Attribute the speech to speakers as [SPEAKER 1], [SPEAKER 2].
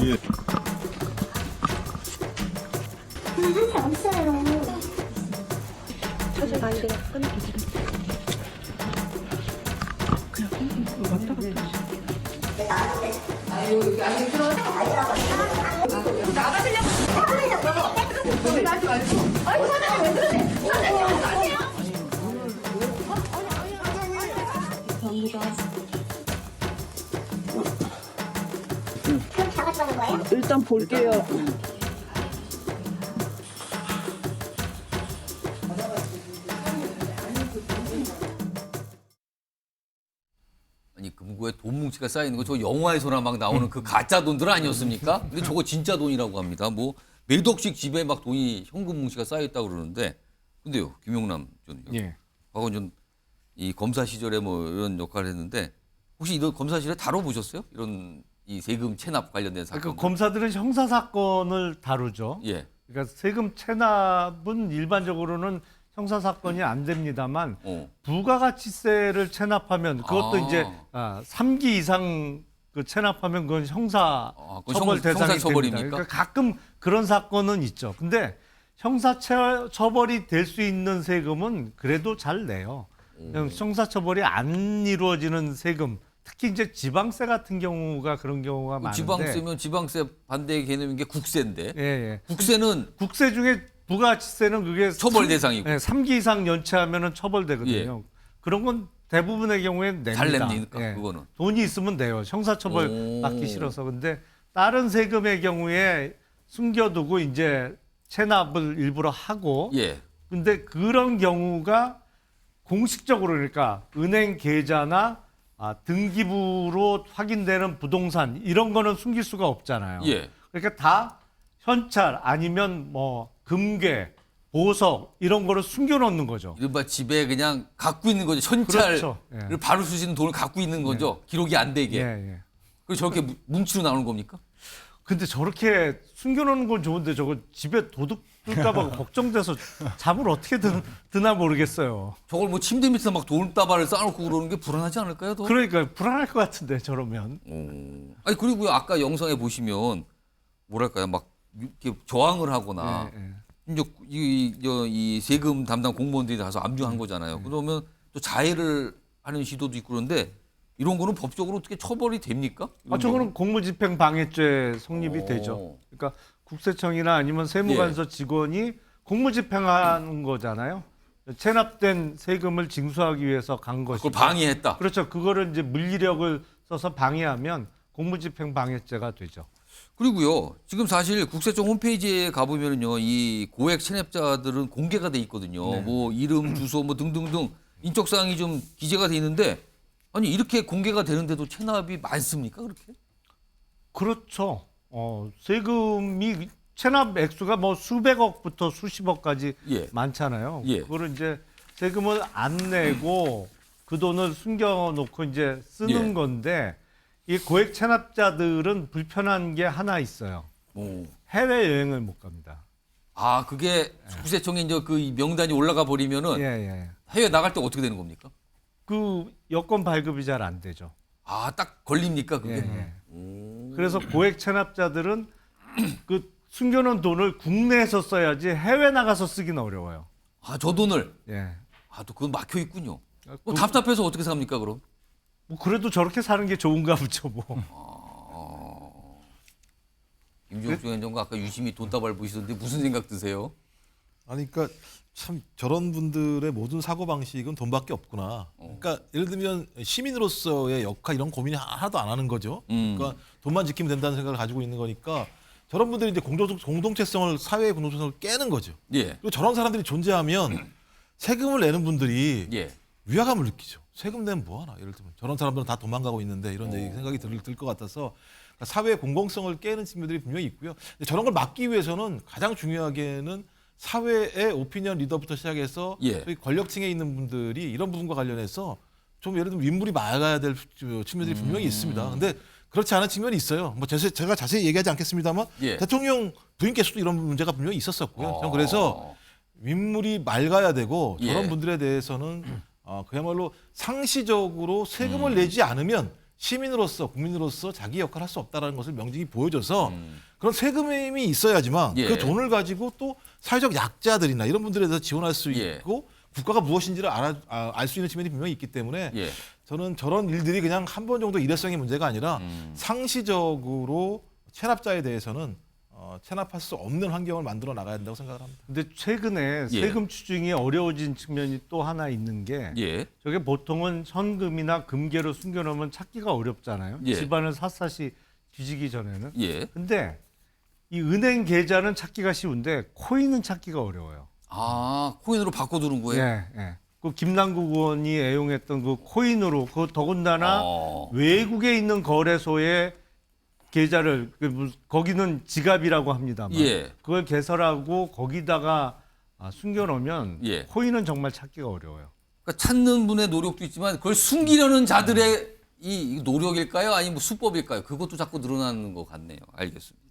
[SPEAKER 1] 예.
[SPEAKER 2] 없어요.
[SPEAKER 3] 저쪽 안 돼요.
[SPEAKER 2] 그럼 작아지는 거예요?
[SPEAKER 3] 일단 볼게요.
[SPEAKER 4] 아니 금고에 돈 뭉치가 쌓이는 거 저 영화에서나 막 나오는 그 가짜 돈들 아니었습니까? 근데 저거 진짜 돈이라고 합니다. 뭐 몇 억씩 집에 막 돈이 현금 뭉치가 쌓여 있다고 그러는데 근데요 김용남 전
[SPEAKER 5] 예.
[SPEAKER 4] 과거 전이 검사 시절에 뭐 이런 역할을 했는데 혹시 이런 검사실에 다뤄보셨어요? 이런 이 세금 체납 관련된 사건.
[SPEAKER 5] 그러니까 검사들은 형사 사건을 다루죠.
[SPEAKER 4] 예.
[SPEAKER 5] 그러니까 세금 체납은 일반적으로는 형사 사건이 안 됩니다만 부가가치세를 체납하면 그것도
[SPEAKER 4] 아.
[SPEAKER 5] 이제 3기 이상 그 체납하면 그건 형사
[SPEAKER 4] 그건
[SPEAKER 5] 처벌 대상이
[SPEAKER 4] 형사 처벌입니까?
[SPEAKER 5] 됩니다. 그러니까 가끔 그런 사건은 있죠. 근데 형사 처벌이 될 수 있는 세금은 그래도 잘 내요. 형사 처벌이 안 이루어지는 세금, 특히 이제 지방세 같은 경우가 그런 경우가 많은데.
[SPEAKER 4] 지방세면 지방세 반대 개념인 게 국세인데.
[SPEAKER 5] 예, 예.
[SPEAKER 4] 국세는
[SPEAKER 5] 국세 중에 부가가치세는 그게
[SPEAKER 4] 처벌 대상이고.
[SPEAKER 5] 네, 3기 이상 연체하면은 처벌되거든요. 그런 건 대부분의 경우에는 냅니다.
[SPEAKER 4] 잘 냅니까, 그거는?
[SPEAKER 5] 돈이 있으면 돼요. 형사처벌
[SPEAKER 4] 오.
[SPEAKER 5] 받기 싫어서. 근데 다른 세금의 경우에 숨겨두고 이제 체납을 일부러 하고.
[SPEAKER 4] 예.
[SPEAKER 5] 근데 그런 경우가 공식적으로 그러니까 은행 계좌나 등기부로 확인되는 부동산 이런 거는 숨길 수가 없잖아요.
[SPEAKER 4] 예.
[SPEAKER 5] 그러니까 다 현찰 아니면 뭐 금괴, 보석 이런 거를 숨겨놓는 거죠.
[SPEAKER 4] 이른바 집에 그냥 갖고 있는 거죠. 현찰을
[SPEAKER 5] 그렇죠. 예.
[SPEAKER 4] 바를 수 있는 돈을 갖고 있는 거죠. 기록이 안 되게.
[SPEAKER 5] 예, 예.
[SPEAKER 4] 그리고 저렇게 뭉치로 나오는 겁니까?
[SPEAKER 5] 근데 저렇게 숨겨놓는 건 좋은데 저거 집에 도둑 뜰까봐 걱정돼서 잠을 어떻게 드나 모르겠어요.
[SPEAKER 4] 저걸 뭐 침대 밑에 막 돈다발을 쌓아놓고 그러는 게 불안하지 않을까요? 더?
[SPEAKER 5] 그러니까 불안할 것 같은데 저러면.
[SPEAKER 4] 아니 그리고요 아까 영상에 보시면 뭐랄까요 막 이렇게 저항을 하거나
[SPEAKER 5] 예, 예.
[SPEAKER 4] 이제 이 세금 담당 공무원들이 가서 압류한 거잖아요. 그러면 또 자해를 하는 시도도 있고 그런데 이런 거는 법적으로 어떻게 처벌이 됩니까? 이런
[SPEAKER 5] 저거는 공무집행 방해죄 성립이
[SPEAKER 4] 오.
[SPEAKER 5] 되죠. 그러니까 국세청이나 아니면 세무관서 직원이 공무집행하는 거잖아요. 체납된 세금을 징수하기 위해서 간 것이고.
[SPEAKER 4] 그걸 방해했다.
[SPEAKER 5] 그렇죠. 그거를 이제 물리력을 써서 방해하면 공무집행 방해죄가 되죠.
[SPEAKER 4] 그리고요, 지금 사실 국세청 홈페이지에 가보면요, 이 고액 체납자들은 공개가 돼 있거든요.
[SPEAKER 5] 네.
[SPEAKER 4] 뭐 이름, 주소, 뭐 등등등 인적사항이 좀 기재가 돼 있는데, 아니 이렇게 공개가 되는데도 체납이 많습니까? 그렇게?
[SPEAKER 5] 그렇죠. 세금이 체납 액수가 뭐 수백억부터 수십억까지
[SPEAKER 4] 예.
[SPEAKER 5] 많잖아요.
[SPEAKER 4] 예.
[SPEAKER 5] 그거를 이제 세금을 안 내고 그 돈을 숨겨놓고 이제 쓰는
[SPEAKER 4] 예.
[SPEAKER 5] 건데 이 고액 체납자들은 불편한 게 하나 있어요.
[SPEAKER 4] 오.
[SPEAKER 5] 해외 여행을 못 갑니다.
[SPEAKER 4] 아, 그게 국세청에 이제 그 명단이 올라가 버리면은
[SPEAKER 5] 예, 예.
[SPEAKER 4] 해외 나갈 때 어떻게 되는 겁니까?
[SPEAKER 5] 그 여권 발급이 잘 안 되죠.
[SPEAKER 4] 아, 딱 걸립니까 그게?
[SPEAKER 5] 예, 예.
[SPEAKER 4] 오.
[SPEAKER 5] 그래서 고액 체납자들은 그 숨겨놓은 돈을 국내에서 써야지 해외 나가서 쓰기는 어려워요.
[SPEAKER 4] 아, 저 돈을.
[SPEAKER 5] 예.
[SPEAKER 4] 아, 또 그건 막혀 있군요.
[SPEAKER 5] 그-
[SPEAKER 4] 답답해서 어떻게 삽니까 그럼?
[SPEAKER 5] 뭐 그래도 저렇게 사는 게 좋은가 보죠, 뭐.
[SPEAKER 4] 임종욱 위원장과 아까 유심히 돈다발 보시던데 무슨 생각 드세요?
[SPEAKER 1] 아니 그러니까 참 저런 분들의 모든 사고 방식은 돈밖에 없구나. 그러니까 예를 들면 시민으로서의 역할 이런 고민 하나도 안 하는 거죠. 그러니까 돈만 지키면 된다는 생각을 가지고 있는 거니까 저런 분들이 이제 공동체성을 사회의 공동체성을 깨는 거죠.
[SPEAKER 4] 예.
[SPEAKER 1] 그리고 저런 사람들이 존재하면 세금을 내는 분들이
[SPEAKER 4] 예.
[SPEAKER 1] 위화감을 느끼죠. 세금 내면 뭐하나. 예를 들면 저런 사람들은 다 도망가고 있는데 이런 생각이 들 것 같아서 사회의 공공성을 깨는 측면들이 분명히 있고요. 근데 저런 걸 막기 위해서는 가장 중요하게는 사회의 오피니언 리더부터 시작해서
[SPEAKER 4] 예.
[SPEAKER 1] 저희 권력층에 있는 분들이 이런 부분과 관련해서 좀 예를 들면 윗물이 맑아야 될 측면들이 분명히 있습니다. 근데 그렇지 않은 측면이 있어요. 뭐 제가 자세히 얘기하지 않겠습니다만
[SPEAKER 4] 예.
[SPEAKER 1] 대통령 부인께서도 이런 문제가 분명히 있었었고요. 저는 그래서 윗물이 맑아야 되고
[SPEAKER 4] 예.
[SPEAKER 1] 저런 분들에 대해서는 그야말로 상시적으로 세금을 내지 않으면 시민으로서 국민으로서 자기 역할을 할 수 없다라는 것을 명확히 보여줘서 그런 세금이 있어야지만
[SPEAKER 4] 예.
[SPEAKER 1] 그 돈을 가지고 또 사회적 약자들이나 이런 분들에 대해서 지원할 수
[SPEAKER 4] 예.
[SPEAKER 1] 있고 국가가 무엇인지를 알 수 있는 측면이 분명히 있기 때문에
[SPEAKER 4] 예.
[SPEAKER 1] 저는 저런 일들이 그냥 한 번 정도 일회성의 문제가 아니라 상시적으로 체납자에 대해서는 체납할 수 없는 환경을 만들어 나가야 된다고 생각을 합니다.
[SPEAKER 5] 근데 최근에
[SPEAKER 4] 예.
[SPEAKER 5] 세금 추징이 어려워진 측면이 또 하나 있는 게
[SPEAKER 4] 예.
[SPEAKER 5] 저게 보통은 현금이나 금괴로 숨겨놓으면 찾기가 어렵잖아요.
[SPEAKER 4] 예.
[SPEAKER 5] 집안을 샅샅이 뒤지기 전에는.
[SPEAKER 4] 예.
[SPEAKER 5] 근데 이 은행 계좌는 찾기가 쉬운데 코인은 찾기가 어려워요.
[SPEAKER 4] 아, 코인으로 바꿔두는 거예요?
[SPEAKER 5] 예, 예. 그 김남국 의원이 애용했던 그 코인으로 그 더군다나
[SPEAKER 4] 어.
[SPEAKER 5] 외국에 있는 거래소에 계좌를 거기는 지갑이라고 합니다만
[SPEAKER 4] 예.
[SPEAKER 5] 그걸 개설하고 거기다가 숨겨놓으면
[SPEAKER 4] 예.
[SPEAKER 5] 코인은 정말 찾기가 어려워요.
[SPEAKER 4] 그러니까 찾는 분의 노력도 있지만 그걸 숨기려는 자들의 이 노력일까요? 아니면 뭐 수법일까요? 그것도 자꾸 늘어나는 것 같네요. 알겠습니다.